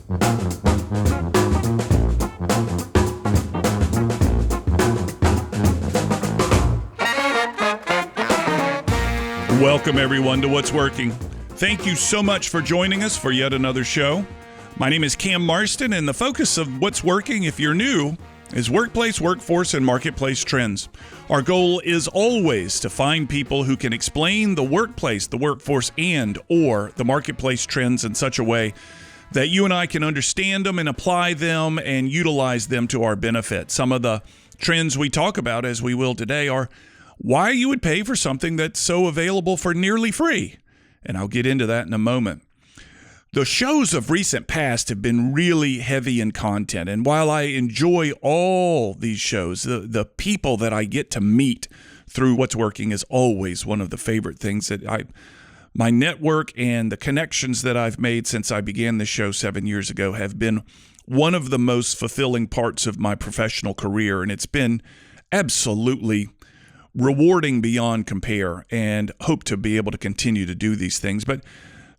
Welcome, everyone, to What's Working. Thank you so much for joining us for yet another show. My name is Cam Marston, and the focus of What's Working, if you're new, is workplace, workforce, and marketplace trends. Our goal is always to find people who can explain the workplace, the workforce, and/or the marketplace trends in such a way that you and I can understand them and apply them and utilize them to our benefit. Some of the trends we talk about, as we will today, are why you would pay for something that's so available for nearly free. And I'll get into that in a moment. The shows of recent past have been really heavy in content. And while I enjoy all these shows, the people that I get to meet through What's Working is always one of the favorite things that my network and the connections that I've made since I began this show 7 years ago have been one of the most fulfilling parts of my professional career. And it's been absolutely rewarding beyond compare, and hope to be able to continue to do these things. But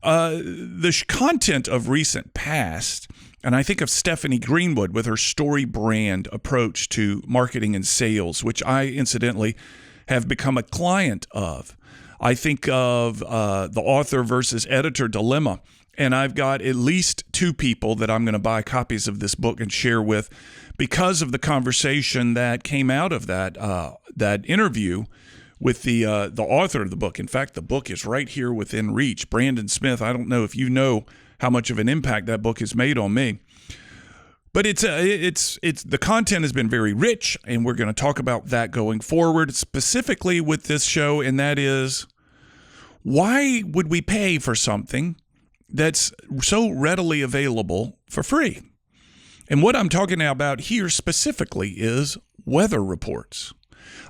the content of recent past, and I think of Stephanie Greenwood with her story brand approach to marketing and sales, which I incidentally have become a client of. I think of the author versus editor dilemma, and I've got at least two people that I'm going to buy copies of this book and share with, because of the conversation that came out of that interview with the author of the book. In fact, the book is right here within reach. Brandon Smith. I don't know if you know how much of an impact that book has made on me, but it's the content has been very rich, and we're going to talk about that going forward, specifically with this show, and that is, why would we pay for something that's so readily available for free? And what I'm talking about here specifically is weather reports.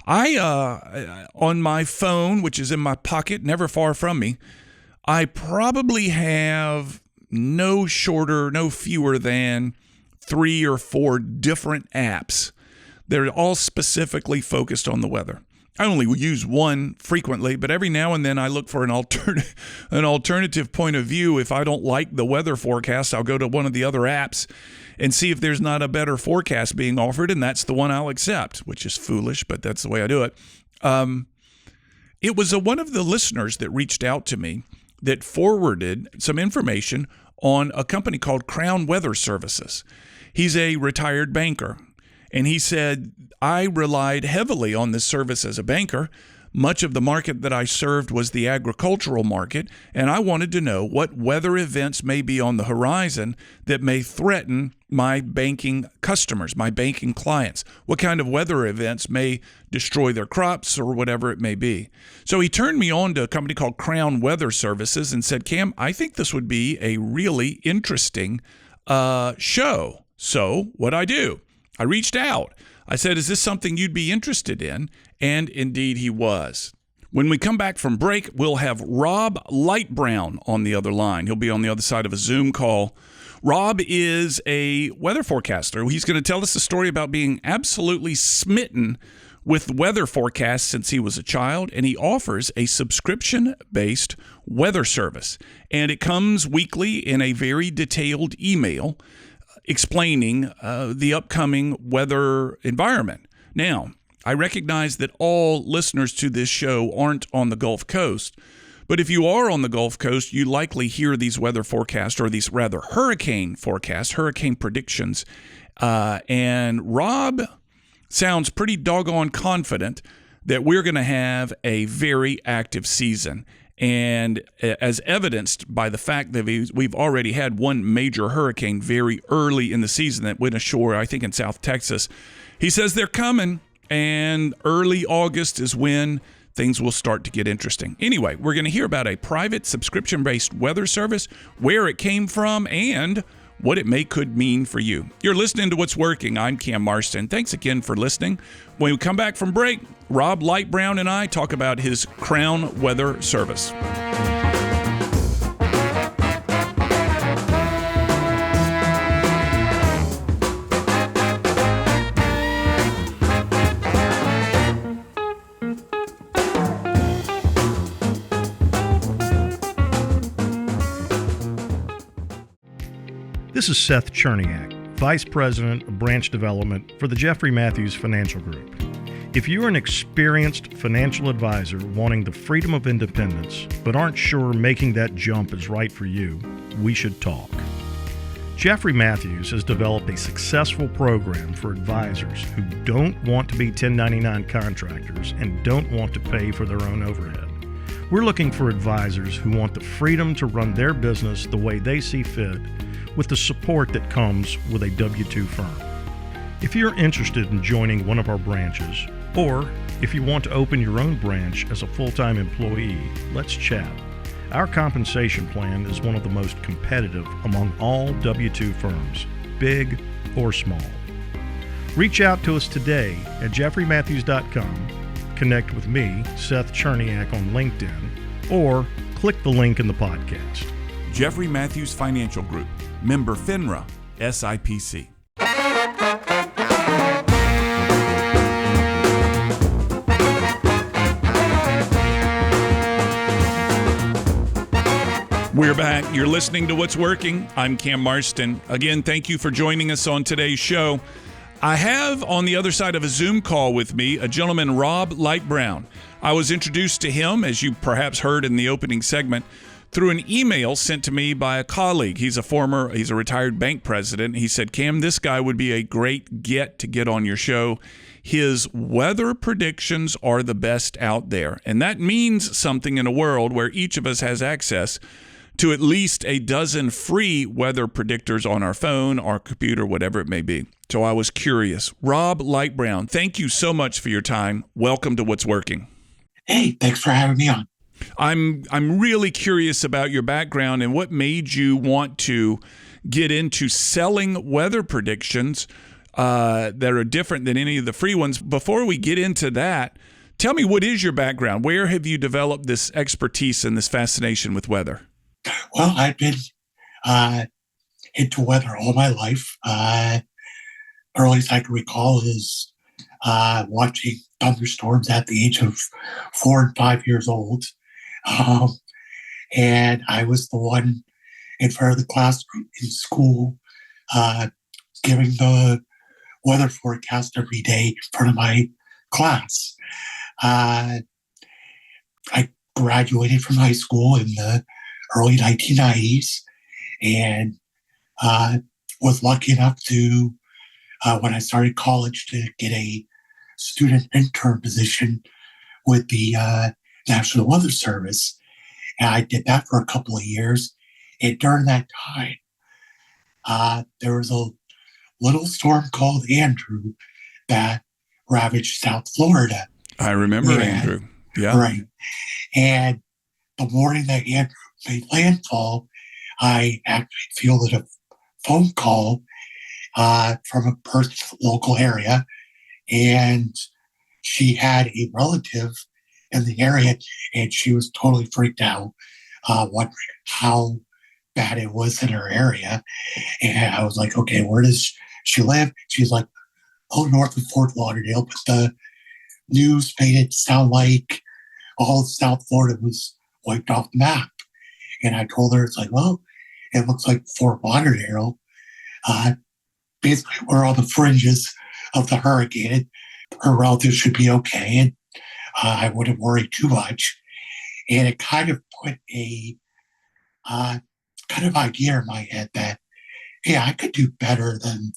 On my phone, which is in my pocket, never far from me, I probably have no fewer than 3 or 4 different apps. They're all specifically focused on the weather. I only use one frequently, but every now and then I look for an alternative point of view. If I don't like the weather forecast, I'll go to one of the other apps and see if there's not a better forecast being offered, and that's the one I'll accept, which is foolish, but that's the way I do it. It was one of the listeners that reached out to me that forwarded some information on a company called Crown Weather Services. He's a retired banker, and he said, I relied heavily on this service as a banker. Much of the market that I served was the agricultural market, and I wanted to know what weather events may be on the horizon that may threaten my banking customers, my banking clients. What kind of weather events may destroy their crops or whatever it may be. So he turned me on to a company called Crown Weather Services and said, Cam, I think this would be a really interesting show. So what'd I do? I reached out. I said, is this something you'd be interested in? And indeed he was. When we come back from break, we'll have Rob Lightbrown on the other line. He'll be on the other side of a Zoom call. Rob is a weather forecaster. He's going to tell us a story about being absolutely smitten with weather forecasts since he was a child, and he offers a subscription-based weather service. And it comes weekly in a very detailed email explaining the upcoming weather environment. Now, I recognize that all listeners to this show aren't on the Gulf Coast, but if you are on the Gulf Coast, you likely hear these weather forecasts, or these rather hurricane forecasts, hurricane predictions, and Rob sounds pretty doggone confident that we're going to have a very active season. And as evidenced by the fact that we've already had one major hurricane very early in the season that went ashore, I think in South Texas. He says they're coming, and early August is when things will start to get interesting. Anyway, we're going to hear about a private subscription-based weather service, where it came from, and what it could mean for you. You're listening to What's Working. I'm Cam Marston. Thanks again for listening. When we come back from break, Rob Lightbrown and I talk about his Crown Weather Service. This is Seth Cherniak, Vice President of Branch Development for the Jeffrey Matthews Financial Group. If you're an experienced financial advisor wanting the freedom of independence but aren't sure making that jump is right for you, we should talk. Jeffrey Matthews has developed a successful program for advisors who don't want to be 1099 contractors and don't want to pay for their own overhead. We're looking for advisors who want the freedom to run their business the way they see fit with the support that comes with a W-2 firm. If you're interested in joining one of our branches, or if you want to open your own branch as a full-time employee, let's chat. Our compensation plan is one of the most competitive among all W-2 firms, big or small. Reach out to us today at jeffreymatthews.com, connect with me, Seth Cherniak, on LinkedIn, or click the link in the podcast. Jeffrey Matthews Financial Group, member FINRA, SIPC. We're back. You're listening to What's Working. I'm Cam Marston. Again, thank you for joining us on today's show. I have on the other side of a Zoom call with me a gentleman, Rob Lightbrown. I was introduced to him, as you perhaps heard in the opening segment, through an email sent to me by a colleague. He's a retired bank president. He said, Cam, this guy would be a great get on your show. His weather predictions are the best out there. And that means something in a world where each of us has access to at least a dozen free weather predictors on our phone, our computer, whatever it may be. So I was curious. Rob Lightbrown, thank you so much for your time. Welcome to What's Working. Hey, thanks for having me on. I'm really curious about your background and what made you want to get into selling weather predictions that are different than any of the free ones. Before we get into that, tell me, what is your background? Where have you developed this expertise and this fascination with weather? Well, I've been into weather all my life. Earliest I can recall is watching thunderstorms at the age of 4 and 5 years old. And I was the one in front of the classroom in school giving the weather forecast every day in front of my class. I graduated from high school in the early 1990s, and was lucky enough to, when I started college, to get a student intern position with the National Weather Service. And I did that for a couple of years. And during that time, there was a little storm called Andrew that ravaged South Florida. I remember Andrew. Yeah. Right. And the morning that Andrew made landfall, I actually fielded a phone call from a person in the local area, and she had a relative in the area, and she was totally freaked out, wondering how bad it was in her area. And I was like, okay, where does she live? She's like, oh, north of Fort Lauderdale, but the news made it sound like all of South Florida was wiped off the map. And I told her, it's like, well, it looks like Fort Lauderdale. Basically, we're on the fringes of the hurricane. Her relatives should be okay, and I wouldn't worry too much. And it kind of put a kind of idea in my head that, yeah, I could do better than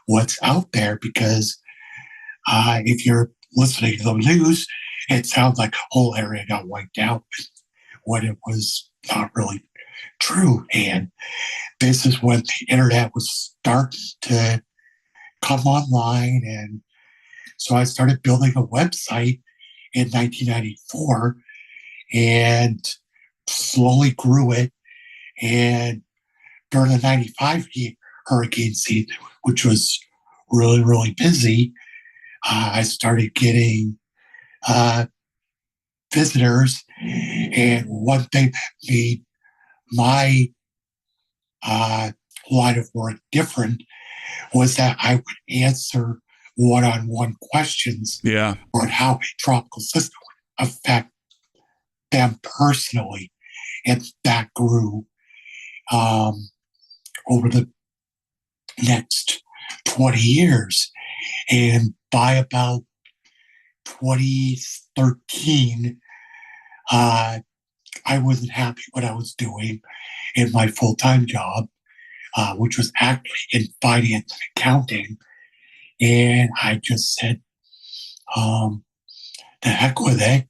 what's out there, because if you're listening to the news, it sounds like the whole area got wiped out when it was not really true. And this is when the internet was starting to come online. And so I started building a website in 1994 and slowly grew it. And during the 95 hurricane season, which was really, really busy, I started getting visitors. And one thing that made my line of work different was that I would answer one-on-one questions on how a tropical system would affect them personally. And that grew over the next 20 years. And by about 2013, I wasn't happy what I was doing in my full-time job, which was actually in finance and accounting. And I just said, the heck with it.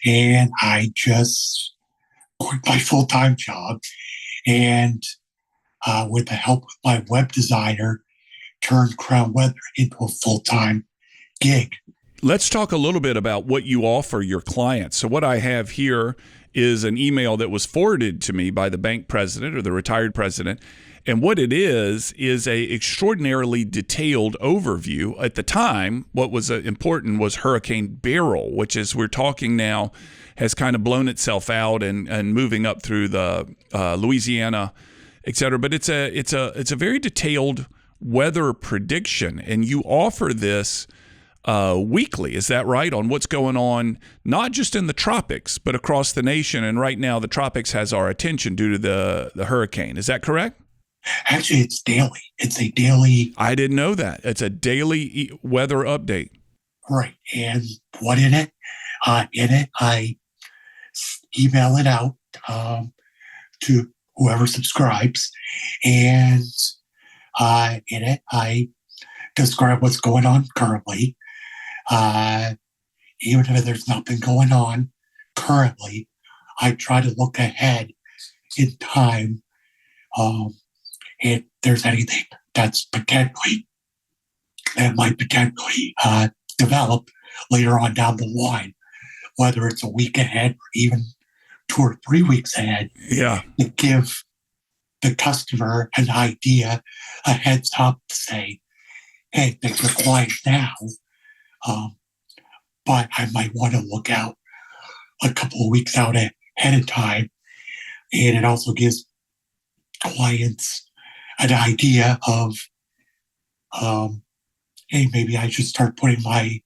And I just quit my full-time job and with the help of my web designer, turned Crown Weather into a full-time gig. Let's talk a little bit about what you offer your clients. So what I have here is an email that was forwarded to me by the bank president or the retired president. And what it is a extraordinarily detailed overview. At the time, what was important was Hurricane Beryl, which, as we're talking now, has kind of blown itself out and moving up through the Louisiana, et cetera. But it's a very detailed weather prediction, and you offer this weekly. Is that right? On what's going on, not just in the tropics, but across the nation. And right now, the tropics has our attention due to the hurricane. Is that correct? Actually, it's daily. It's a daily. I didn't know that. It's a daily weather update. Right. And what in it? I email it out to whoever subscribes. And in it, I describe what's going on currently. Even if there's nothing going on currently, I try to look ahead in time. If there's anything that might potentially develop later on down the line, whether it's a week ahead or even 2 or 3 weeks ahead, to give the customer an idea, a heads up to say, hey, things are quiet now, but I might want to look out a couple of weeks out ahead of time. And it also gives clients an idea of, hey, maybe I should start putting my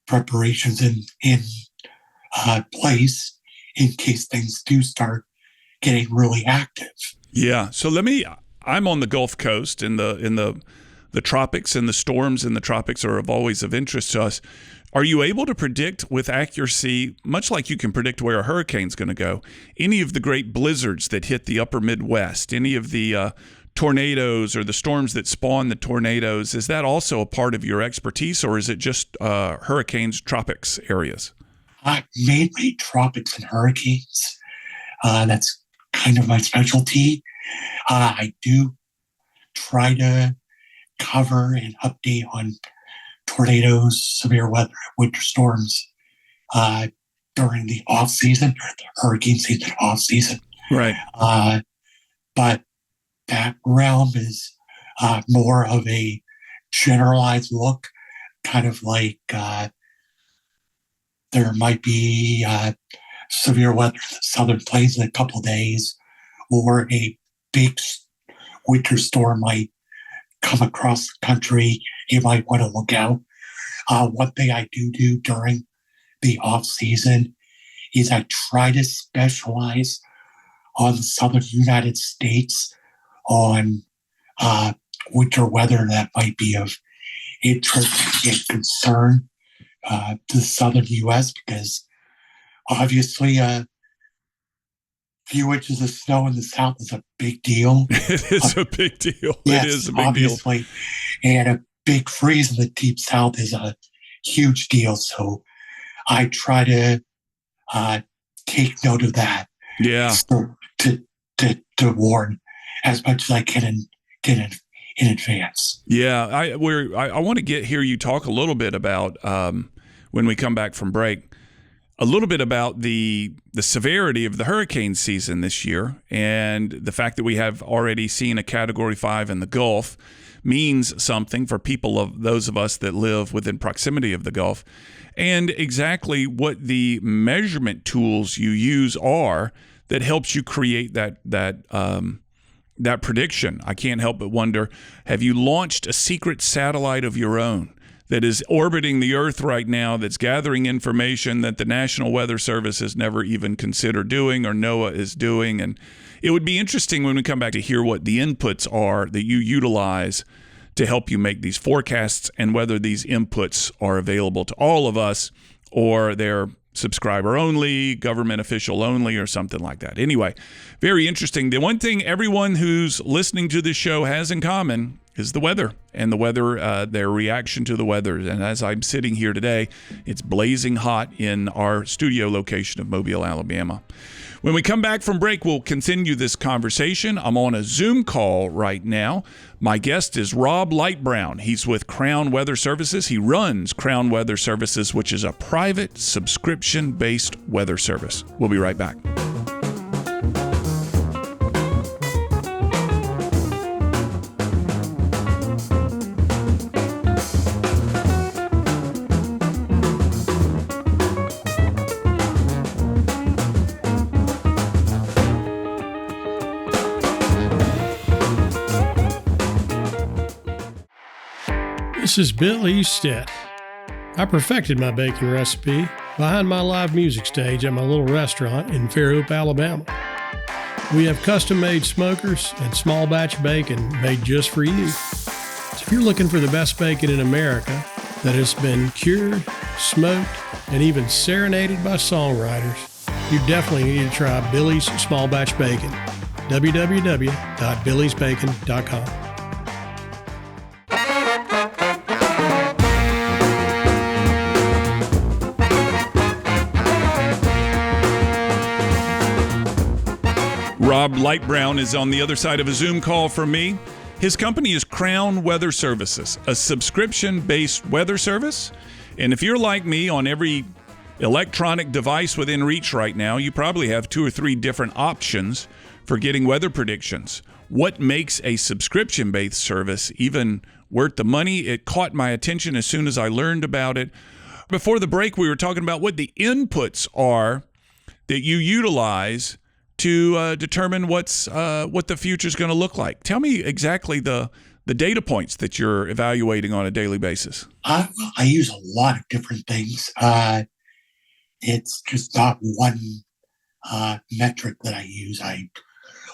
preparations in place in case things do start getting really active. Yeah. So I'm on the Gulf Coast in the tropics, and the storms in the tropics are always of interest to us. Are you able to predict with accuracy, much like you can predict where a hurricane's going to go, any of the great blizzards that hit the upper Midwest, any of the tornadoes or the storms that spawn the tornadoes? Is that also a part of your expertise, or is it just hurricanes, tropics areas? Mainly tropics and hurricanes. That's kind of my specialty. I do try to cover and update on tornadoes, severe weather, winter storms during the off season, or the hurricane season, off season. Right. But that realm is more of a generalized look, kind of like there might be severe weather in the southern plains in a couple of days, or a big winter storm might come across the country. You might want to look out. One thing I do during the off season is I try to specialize on the southern United States on winter weather that might be of interest and concern to the southern U.S. because obviously a few inches of snow in the south is a big deal. It is a big deal. Yes, it is a big obviously. deal. And a big freeze in the deep south is a huge deal. So I try to take note of that. Yeah. To warn as much as I can in advance. Yeah, I want to hear you talk a little bit about when we come back from break, a little bit about the severity of the hurricane season this year, and the fact that we have already seen a Category 5 in the Gulf means something for those of us that live within proximity of the Gulf, and exactly what the measurement tools you use are that helps you create that prediction. I can't help but wonder, have you launched a secret satellite of your own that is orbiting the Earth right now that's gathering information that the National Weather Service has never even considered doing or NOAA is doing. And it would be interesting when we come back to hear what the inputs are that you utilize to help you make these forecasts and whether these inputs are available to all of us or they're subscriber only, government official only, or something like that. Anyway, very interesting. The one thing everyone who's listening to this show has in common is the weather and the weather, their reaction to the weather. And as I'm sitting here today, it's blazing hot in our studio location of Mobile, Alabama. When we come back from break, we'll continue this conversation. I'm on a Zoom call right now. My guest is Rob Lightbrown. He's with Crown Weather Services. He runs Crown Weather Services, which is a private subscription-based weather service. We'll be right back. This is Bill Eastet. I perfected my baking recipe behind my live music stage at my little restaurant in Fairhope, Alabama. We have custom-made smokers and small batch bacon made just for you. So if you're looking for the best bacon in America that has been cured, smoked, and even serenaded by songwriters, you definitely need to try Billy's Small Batch Bacon. www.billysbacon.com. Rob Lightbrown is on the other side of a Zoom call from me. His company is Crown Weather Services, a subscription-based weather service. And if you're like me, on every electronic device within reach right now, you probably have 2 or 3 different options for getting weather predictions. What makes a subscription-based service even worth the money? It caught my attention as soon as I learned about it. Before the break, we were talking about what the inputs are that you utilize to determine what the future is going to look like. Tell me exactly the data points that you're evaluating on a daily basis. I use a lot of different things. It's just not one metric that I use. I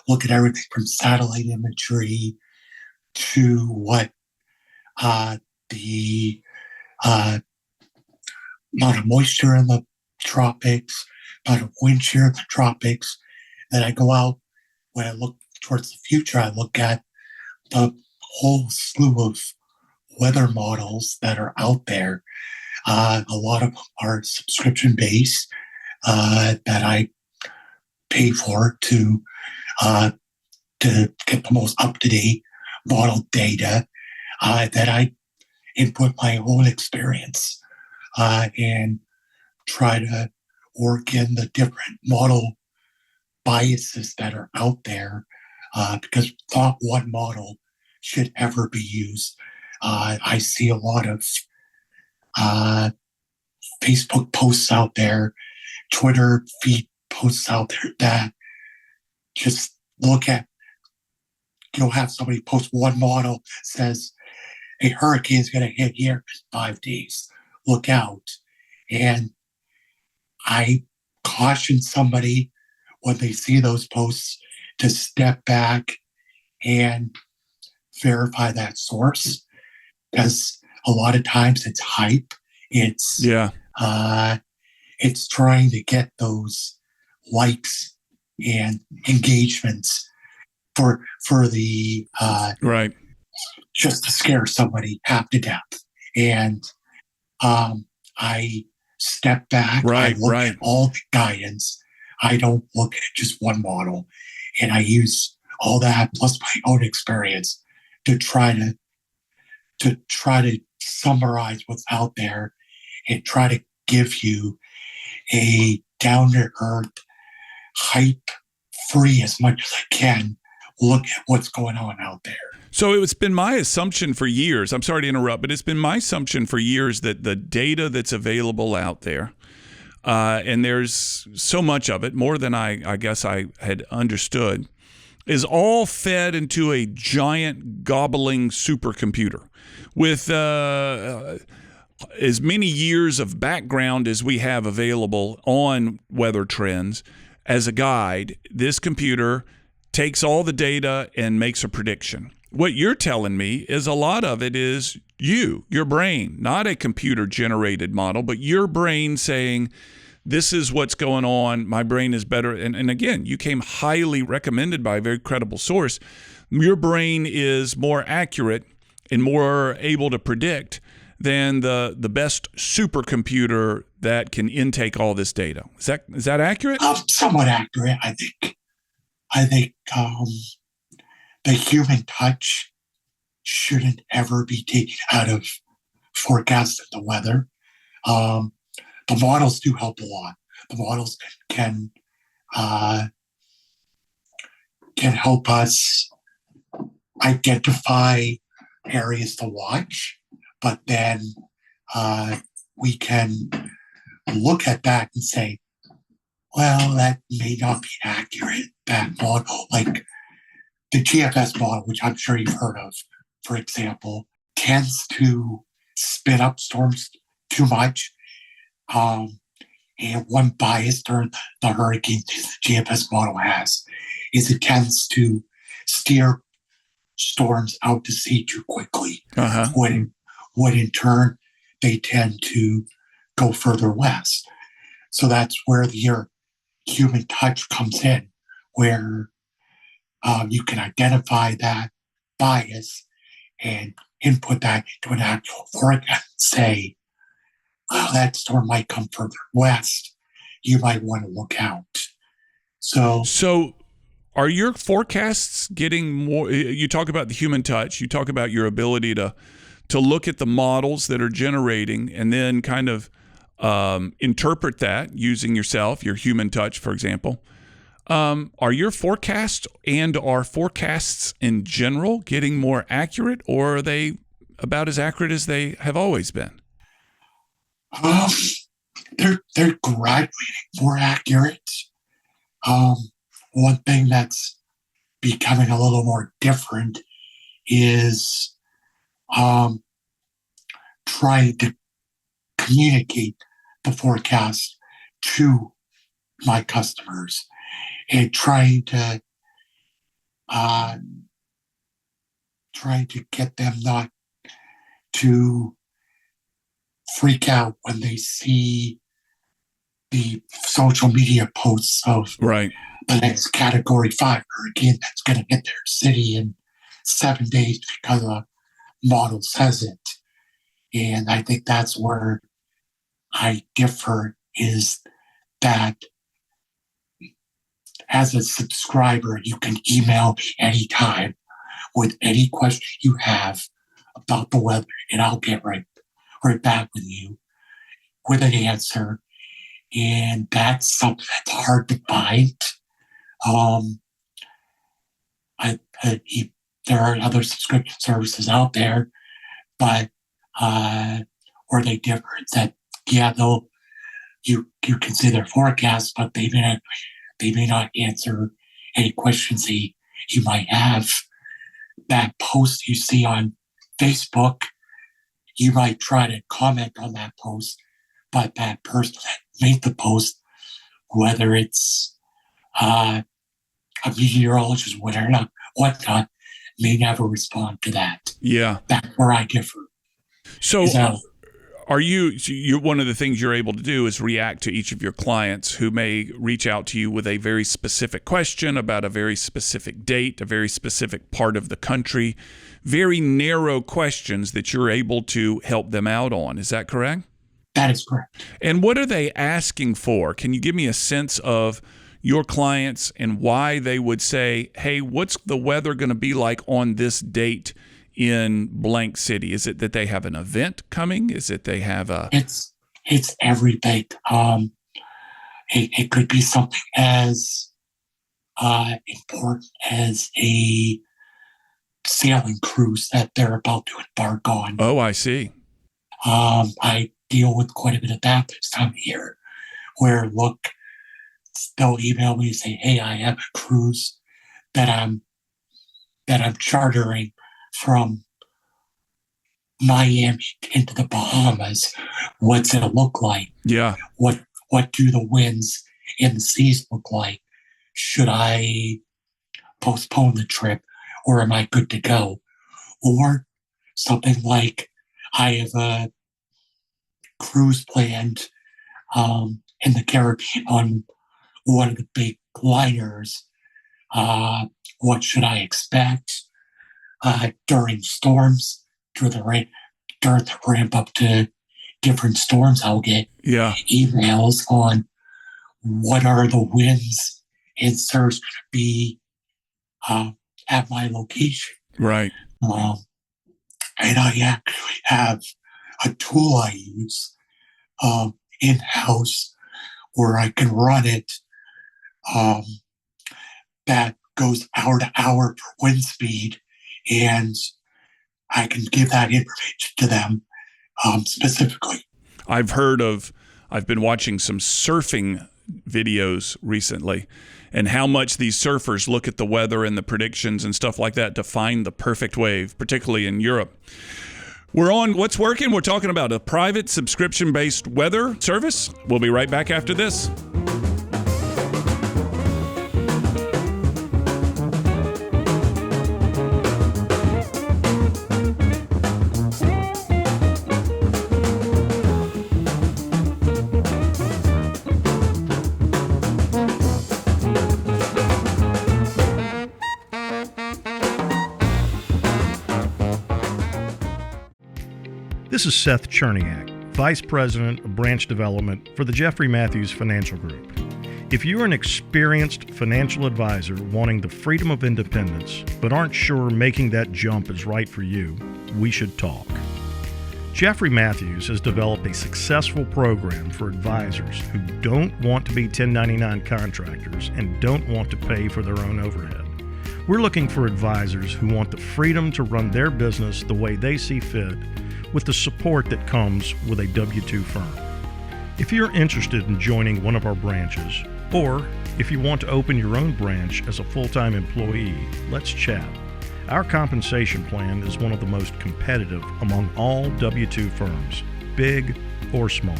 look at everything from satellite imagery to what the amount of moisture in the tropics, amount of wind shear in the tropics. Then I go out, when I look towards the future, I look at the whole slew of weather models that are out there. A lot of them are subscription-based that I pay for to get the most up-to-date model data that I input my own experience and try to work in the different model biases that are out there because not one model should ever be used. I see a lot of Facebook posts out there, Twitter feed posts out there that just look at, have somebody post one model says a hurricane is going to hit here in 5 days. Look out. And I caution somebody when they see those posts to step back and verify that source, because a lot of times it's hype. It's trying to get those likes and engagements for the right, just to scare somebody half to death. And I step back. I look at all the guidance. I don't look at just one model, and I use all that plus my own experience to try to summarize what's out there and try to give you a down-to-earth, hype-free as much as I can look at what's going on out there. So it's been my assumption for years, I'm sorry to interrupt, but it's been my assumption for years that the data that's available out there, and there's so much of it, more than I guess I had understood, is all fed into a giant gobbling supercomputer with as many years of background as we have available on weather trends as a guide, this computer takes all the data and makes a prediction. What you're telling me is a lot of it is your brain, not a computer-generated model, but your brain saying, this is what's going on. My brain is better. And again, you came highly recommended by a very credible source. Your brain is more accurate and more able to predict than the best supercomputer that can intake all this data. Is that accurate? Somewhat accurate, I think. I think the human touch shouldn't ever be taken out of forecasting the weather. The models do help a lot. The models can help us identify areas to watch, but then we can look at that and say, well, that may not be accurate. That model, like the GFS model, which I'm sure you've heard of, for example, tends to spin up storms too much. And one bias during the hurricane the GFS model has is it tends to steer storms out to sea too quickly. When in turn they tend to go further west. So that's where your human touch comes in, where you can identify that bias and input that into an actual forecast and say, well, that storm might come further west. You might want to look out. So are your forecasts getting more? You talk about the human touch. You talk about your ability to look at the models that are generating and then kind of interpret that using your human touch, for example. Are your forecasts and are forecasts in general getting more accurate, or are they about as accurate as they have always been? They're gradually more accurate. One thing that's becoming a little more different is trying to communicate the forecast to my customers and trying to get them not to freak out when they see the social media posts of right. the next Category 5 hurricane that's going to hit their city in 7 days because a model says it. And I think that's where I differ, is that as a subscriber, you can email me anytime with any question you have about the weather, and I'll get right back with you with an answer. And that's something that's hard to find. There are other subscription services out there, but where they differ, it's that you can see their forecast, but they may not answer any questions you might have. That post you see on Facebook, you might try to comment on that post, but that person that made the post, whether it's a meteorologist, whatnot, may never respond to that. Yeah. That's where I differ. So you're one of the things you're able to do is react to each of your clients who may reach out to you with a very specific question about a very specific date, a very specific part of the country, very narrow questions that you're able to help them out on. Is that correct? That is correct. And what are they asking for? Can you give me a sense of your clients and why they would say, hey, what's the weather going to be like on this date in blank city? Is it that they have an event coming? Is it they have a... It's everything. It could be something as important as a sailing cruise that they're about to embark on. Oh, I see. I deal with quite a bit of that this time of year, where they'll email me and say, hey, I have a cruise that I'm chartering from Miami into the Bahamas, what's it look like? Yeah. What do the winds and the seas look like? Should I postpone the trip, or am I good to go? Or something like, I have a cruise planned in the Caribbean on one of the big liners. What should I expect during storms? During the ramp up to different storms, I'll get emails on what are the winds and surge going to be at my location. Right. And I actually have a tool I use in-house where I can run it that goes hour to hour for wind speed, and I can give that information to them specifically. I've been watching some surfing videos recently, and how much these surfers look at the weather and the predictions and stuff like that to find the perfect wave, particularly in Europe. We're on What's Working. We're talking about a private subscription-based weather service. We'll be right back after this. This is Seth Cherniak, Vice President of Branch Development for the Jeffrey Matthews Financial Group. If you're an experienced financial advisor wanting the freedom of independence, but aren't sure making that jump is right for you, we should talk. Jeffrey Matthews has developed a successful program for advisors who don't want to be 1099 contractors and don't want to pay for their own overhead. We're looking for advisors who want the freedom to run their business the way they see fit, with the support that comes with a W-2 firm. If you're interested in joining one of our branches, or if you want to open your own branch as a full-time employee, let's chat. Our compensation plan is one of the most competitive among all W-2 firms, big or small.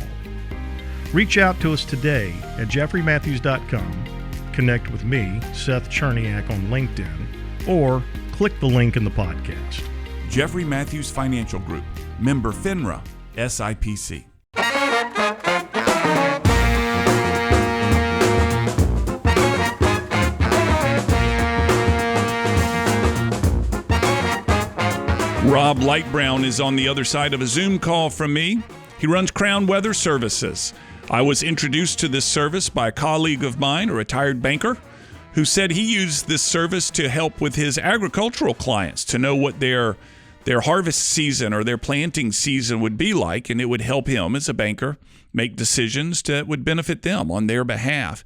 Reach out to us today at jeffreymatthews.com, connect with me, Seth Cherniak, on LinkedIn, or click the link in the podcast. Jeffrey Matthews Financial Group, member FINRA, SIPC. Rob Lightbrown is on the other side of a Zoom call from me. He runs Crown Weather Services. I was introduced to this service by a colleague of mine, a retired banker, who said he used this service to help with his agricultural clients to know what their harvest season or their planting season would be like, and it would help him as a banker make decisions that would benefit them on their behalf.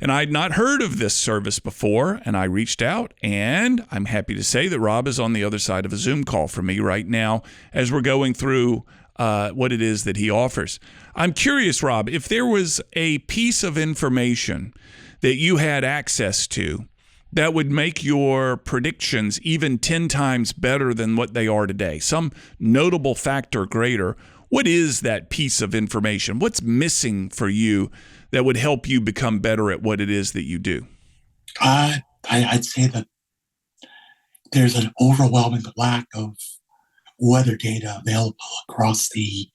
And I'd not heard of this service before, and I reached out, and I'm happy to say that Rob is on the other side of a Zoom call from me right now as we're going through what it is that he offers. I'm curious, Rob, if there was a piece of information that you had access to that would make your predictions even 10 times better than what they are today, some notable factor greater, what is that piece of information? What's missing for you that would help you become better at what it is that you do? I'd say that there's an overwhelming lack of weather data available across the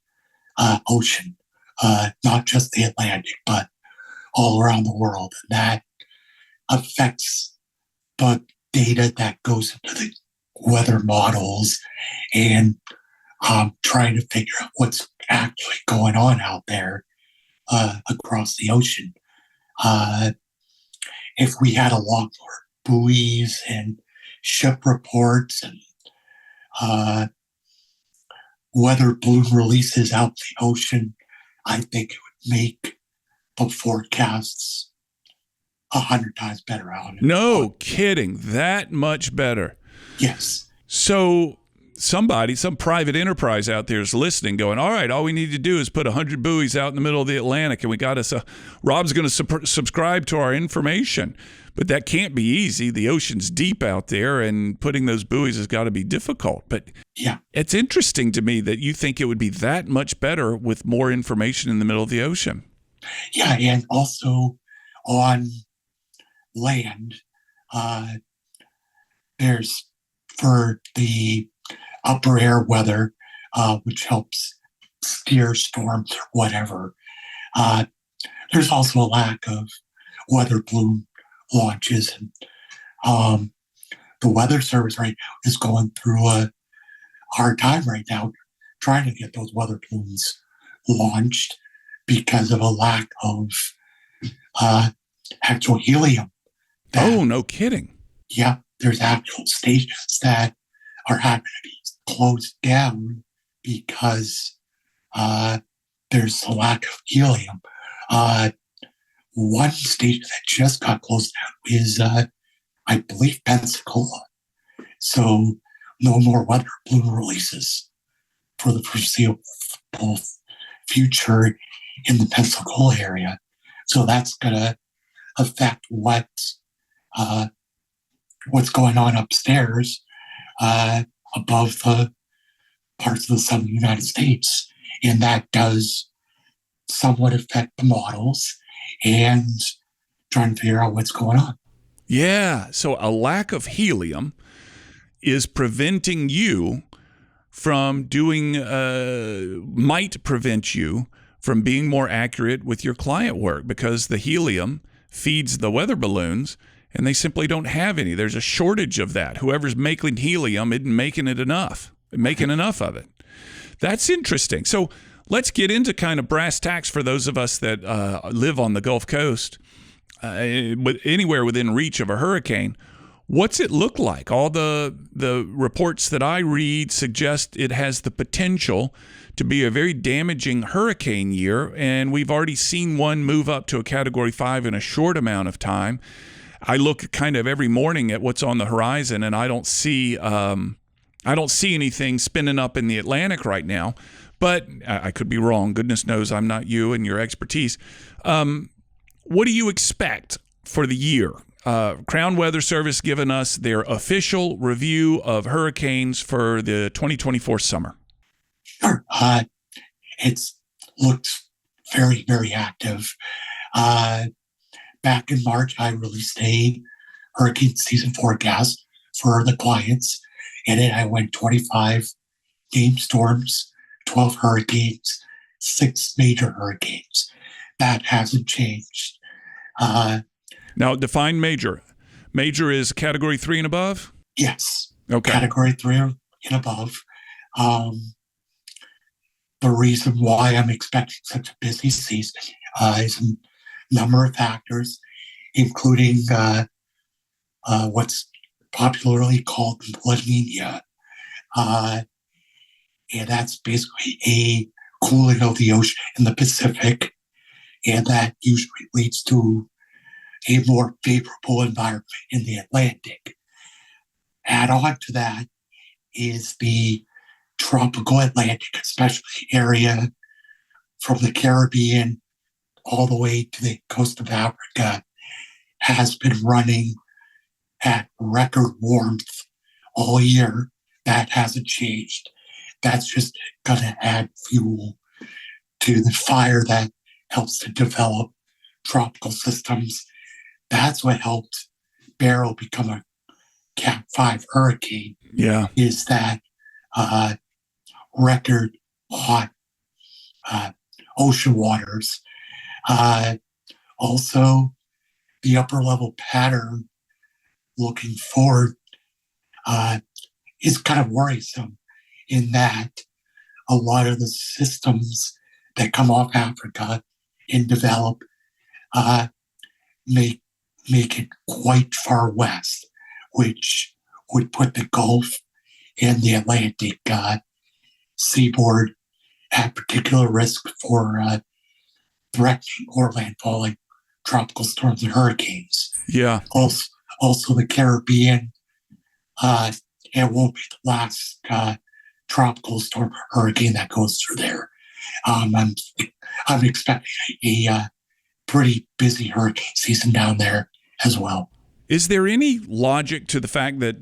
ocean, not just the Atlantic, but all around the world. And that affects the data that goes into the weather models and trying to figure out what's actually going on out there across the ocean. If we had a lot more buoys and ship reports and weather balloon releases out in the ocean, I think it would make the forecasts 100 times better out. No kidding. That much better. Yes. So some private enterprise out there is listening going, all right, all we need to do is put 100 buoys out in the middle of the Atlantic and we got us Rob's going to subscribe to our information. But that can't be easy. The ocean's deep out there, and putting those buoys has got to be difficult. But yeah, it's interesting to me that you think it would be that much better with more information in the middle of the ocean. Yeah, and also on land, there's for the upper air weather, which helps steer storms or whatever. There's also a lack of weather balloon launches, and the Weather Service is going through a hard time right now trying to get those weather balloons launched because of a lack of actual helium. Oh, no kidding. Yeah, there's actual stations that are having to be closed down because there's a lack of helium. One station that just got closed down is, I believe, Pensacola. So no more weather balloon releases for the foreseeable future in the Pensacola area. So that's going to affect what's going on upstairs above the parts of the southern United States. And that does somewhat affect the models and trying to figure out what's going on. Yeah. So a lack of helium is preventing you from might prevent you from being more accurate with your client work, because the helium feeds the weather balloons and they simply don't have any. There's a shortage of that. Whoever's making helium isn't making enough of it. That's interesting. So let's get into kind of brass tacks for those of us that live on the Gulf Coast, anywhere within reach of a hurricane. What's it look like? All the reports that I read suggest it has the potential to be a very damaging hurricane year, and we've already seen one move up to a Category 5 in a short amount of time. I look kind of every morning at what's on the horizon, and I don't see anything spinning up in the Atlantic right now. But I could be wrong. Goodness knows I'm not you and your expertise. What do you expect for the year? Crown Weather Service given us their official review of hurricanes for the 2024 summer. Sure. It looks very, very active. Back in March, I released a hurricane season forecast for the clients. And then I went 25 named storms, 12 hurricanes, 6 major hurricanes. That hasn't changed. Now, define major. Major is Category 3 and above? Yes. Okay. Category 3 and above. The reason why I'm expecting such a busy season is a number of factors, including what's popularly called La Nina. And that's basically a cooling of the ocean in the Pacific, and that usually leads to a more favorable environment in the Atlantic. Add on to that is the tropical Atlantic, especially area from the Caribbean all the way to the coast of Africa, has been running at record warmth all year. That hasn't changed. That's just going to add fuel to the fire that helps to develop tropical systems. That's what helped Beryl become a Cat 5 hurricane. Yeah. Is that record hot ocean waters. Also, the upper level pattern looking forward is kind of worrisome in that a lot of the systems that come off Africa and develop make it quite far west, which would put the Gulf and the Atlantic seaboard at particular risk for threatening or landfalling tropical storms and hurricanes. Yeah. Also the Caribbean, it won't be the last tropical storm hurricane that goes through there. I'm expecting a pretty busy hurricane season down there as well. Is there any logic to the fact that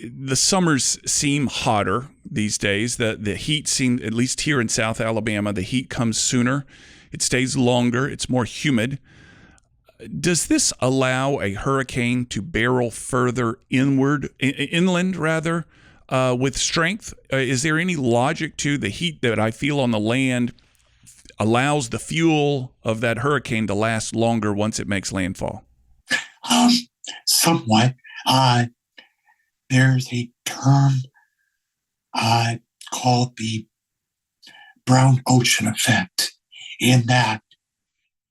the summers seem hotter these days? The heat seems, at least here in South Alabama, the heat comes sooner. It stays longer. It's more humid. Does this allow a hurricane to barrel further inland, with strength? Is there any logic to the heat that I feel on the land allows the fuel of that hurricane to last longer once it makes landfall? Somewhat. There's a term called the brown ocean effect, in that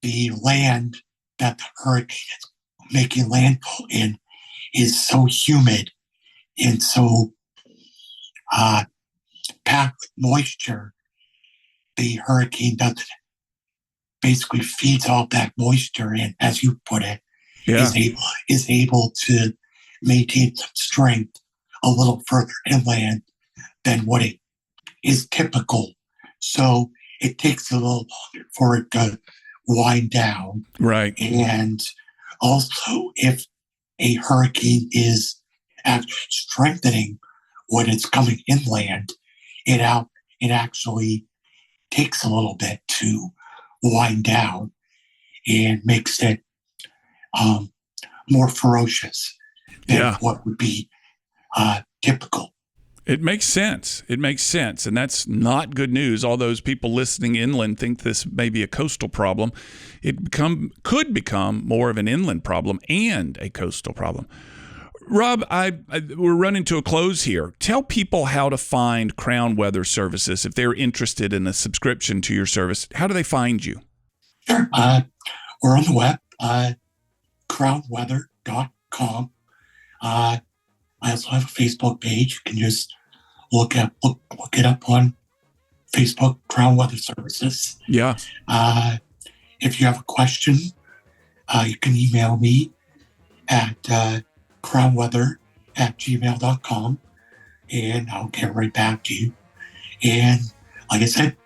the land that the hurricane is making landfall in is so humid and so packed with moisture, the hurricane doesn't basically feeds all that moisture in, as you put it, is able to maintain some strength a little further inland than what it is typical. So it takes a little longer for it to wind down. Right. And also, if a hurricane is actually strengthening when it's coming inland, it actually takes a little bit to wind down and makes it more ferocious than what would be typical. It makes sense. And that's not good news. All those people listening inland think this may be a coastal problem. It could become more of an inland problem and a coastal problem. Rob, we're running to a close here. Tell people how to find Crown Weather Services if they're interested in a subscription to your service. How do they find you? Sure. We're on the web, crownweather.com. I also have a Facebook page. You can just look it up on Facebook, Crown Weather Services. Yeah. If you have a question, you can email me at crownweather@gmail.com, and I'll get right back to you. And like I said,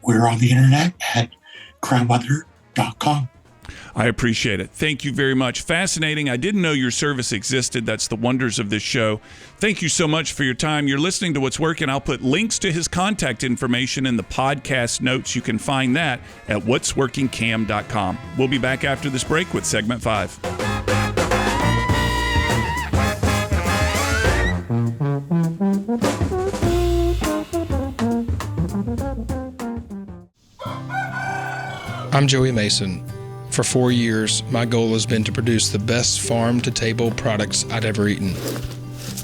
we're on the internet at crownweather.com. I appreciate it. Thank you very much. Fascinating. I didn't know your service existed. That's the wonders of this show. Thank you so much for your time. You're listening to What's Working. I'll put links to his contact information in the podcast notes. You can find that at whatsworkingcam.com. We'll be back after this break with segment 5. I'm Joey Mason. For 4 years, my goal has been to produce the best farm-to-table products I'd ever eaten.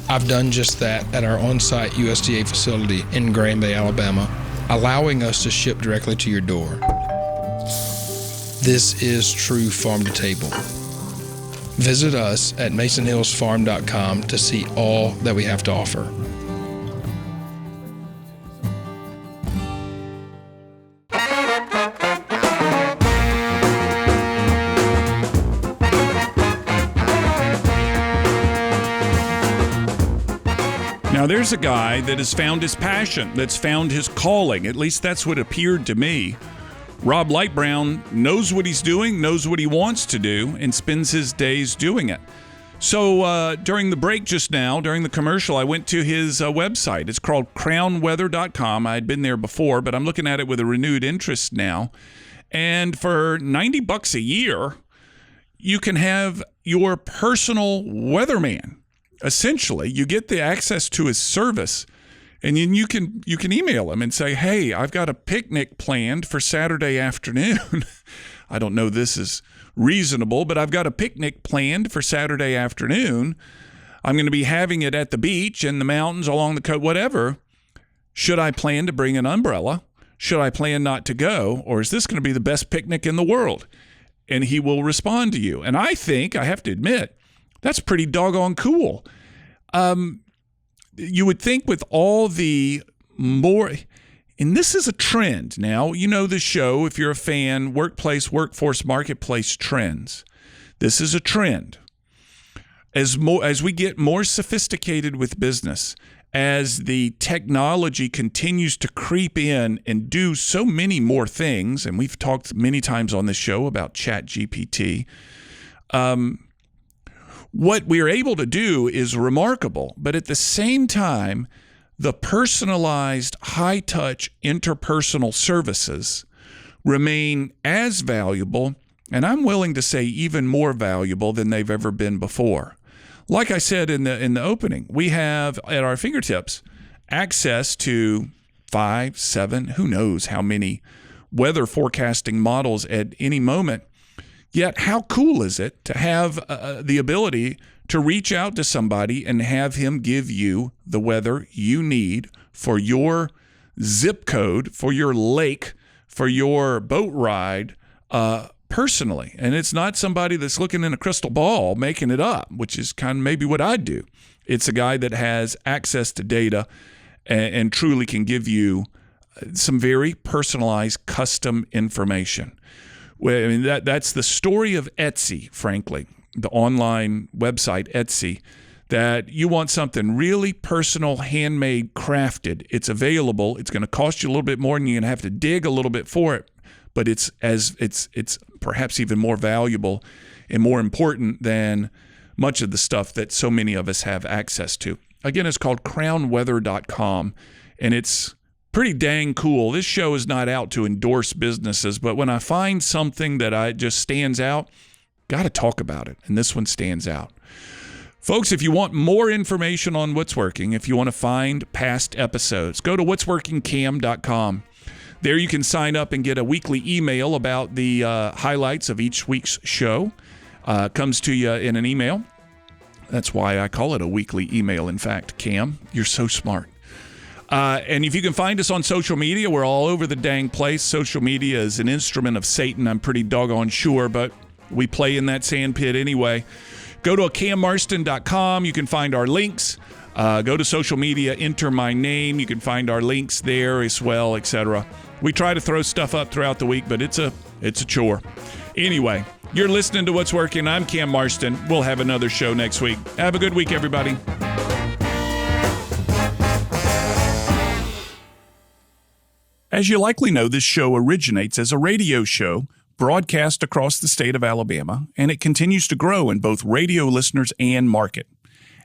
I've done just that at our on-site USDA facility in Grand Bay, Alabama, allowing us to ship directly to your door. This is true farm-to-table. Visit us at masonhillsfarm.com to see all that we have to offer. Now, there's a guy that has found his passion, that's found his calling. At least that's what appeared to me. Rob Lightbrown knows what he's doing, knows what he wants to do, and spends his days doing it. So during the break just now, during the commercial, I went to his website. It's called crownweather.com. I had been there before, but I'm looking at it with a renewed interest now. And for $90 a year, you can have your personal weatherman. Essentially, you get the access to his service, and then you can email him and say, hey, I've got a picnic planned for Saturday afternoon. I don't know this is reasonable, but I've got a picnic planned for Saturday afternoon. I'm going to be having it at the beach, in the mountains, along the coast, whatever. Should I plan to bring an umbrella? Should I plan not to go? Or is this going to be the best picnic in the world? And he will respond to you. And I think, I have to admit, that's pretty doggone cool. You would think with all the more, and this is a trend now, you know the show, if you're a fan, Workplace, Workforce, Marketplace Trends. This is a trend. As we get more sophisticated with business, as the technology continues to creep in and do so many more things, and we've talked many times on this show about ChatGPT, what we're able to do is remarkable. But at the same time, the personalized, high-touch interpersonal services remain as valuable, and I'm willing to say even more valuable than they've ever been before. Like I said in the opening, we have at our fingertips access to 5, 7, who knows how many weather forecasting models at any moment. Yet how cool is it to have the ability to reach out to somebody and have him give you the weather you need for your zip code, for your lake, for your boat ride, personally. And it's not somebody that's looking in a crystal ball making it up, which is kind of maybe what I'd do. It's a guy that has access to data and truly can give you some very personalized custom information. Well, I mean, that's the story of Etsy, frankly, the online website Etsy, that you want something really personal, handmade, crafted. It's available. It's going to cost you a little bit more and you're going to have to dig a little bit for it. But it's perhaps even more valuable and more important than much of the stuff that so many of us have access to. Again, it's called crownweather.com, and it's pretty dang cool. This show is not out to endorse businesses, but when I find something that just stands out, got to talk about it, and this one stands out. Folks, if you want more information on what's working, if you want to find past episodes, go to what'sworkingcam.com. There you can sign up and get a weekly email about the highlights of each week's show. Comes to you in an email. That's why I call it a weekly email, in fact. Cam, you're so smart. And if you can find us on social media, we're all over the dang place. Social media is an instrument of Satan, I'm pretty doggone sure, but we play in that sandpit anyway. Go to cammarston.com. You can find our links. Go to social media, enter my name. You can find our links there as well, etc. We try to throw stuff up throughout the week, but it's a chore. Anyway, you're listening to What's Working. I'm Cam Marston. We'll have another show next week. Have a good week, everybody. As you likely know, this show originates as a radio show broadcast across the state of Alabama, and it continues to grow in both radio listeners and market.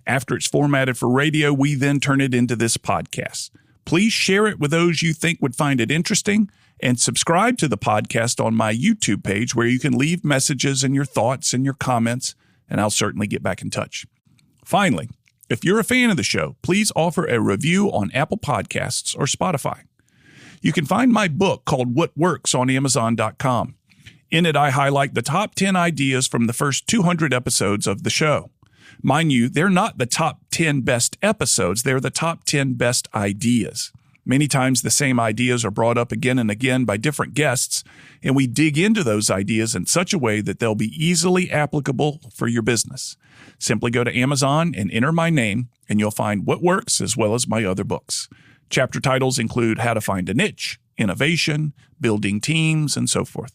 After it's formatted for radio, we then turn it into this podcast. Please share it with those you think would find it interesting, and subscribe to the podcast on my YouTube page where you can leave messages and your thoughts and your comments, and I'll certainly get back in touch. Finally, if you're a fan of the show, please offer a review on Apple Podcasts or Spotify. You can find my book called What Works on Amazon.com. In it, I highlight the top 10 ideas from the first 200 episodes of the show. Mind you, they're not the top 10 best episodes, they're the top 10 best ideas. Many times the same ideas are brought up again and again by different guests, and we dig into those ideas in such a way that they'll be easily applicable for your business. Simply go to Amazon and enter my name, and you'll find What Works as well as my other books. Chapter titles include How to Find a Niche, Innovation, Building Teams, and so forth.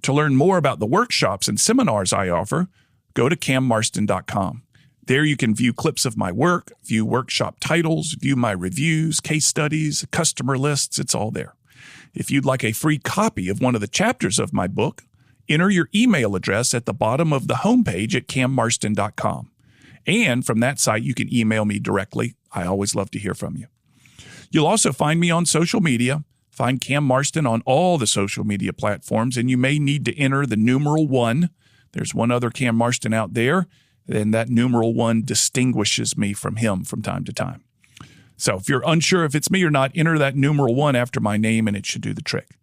To learn more about the workshops and seminars I offer, go to cammarston.com. There you can view clips of my work, view workshop titles, view my reviews, case studies, customer lists. It's all there. If you'd like a free copy of one of the chapters of my book, enter your email address at the bottom of the homepage at cammarston.com. And from that site, you can email me directly. I always love to hear from you. You'll also find me on social media. Find Cam Marston on all the social media platforms, and you may need to enter the numeral 1. There's one other Cam Marston out there, and that numeral 1 distinguishes me from him from time to time. So if you're unsure if it's me or not, enter that numeral 1 after my name, and it should do the trick.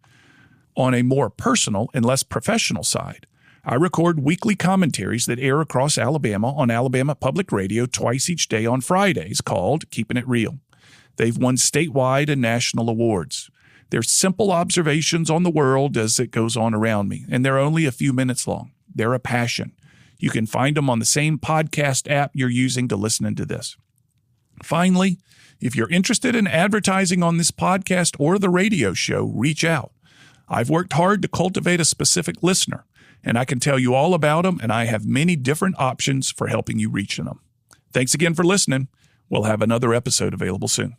On a more personal and less professional side, I record weekly commentaries that air across Alabama on Alabama Public Radio twice each day on Fridays called Keeping It Real. They've won statewide and national awards. They're simple observations on the world as it goes on around me, and they're only a few minutes long. They're a passion. You can find them on the same podcast app you're using to listen to this. Finally, if you're interested in advertising on this podcast or the radio show, reach out. I've worked hard to cultivate a specific listener, and I can tell you all about them, and I have many different options for helping you reach them. Thanks again for listening. We'll have another episode available soon.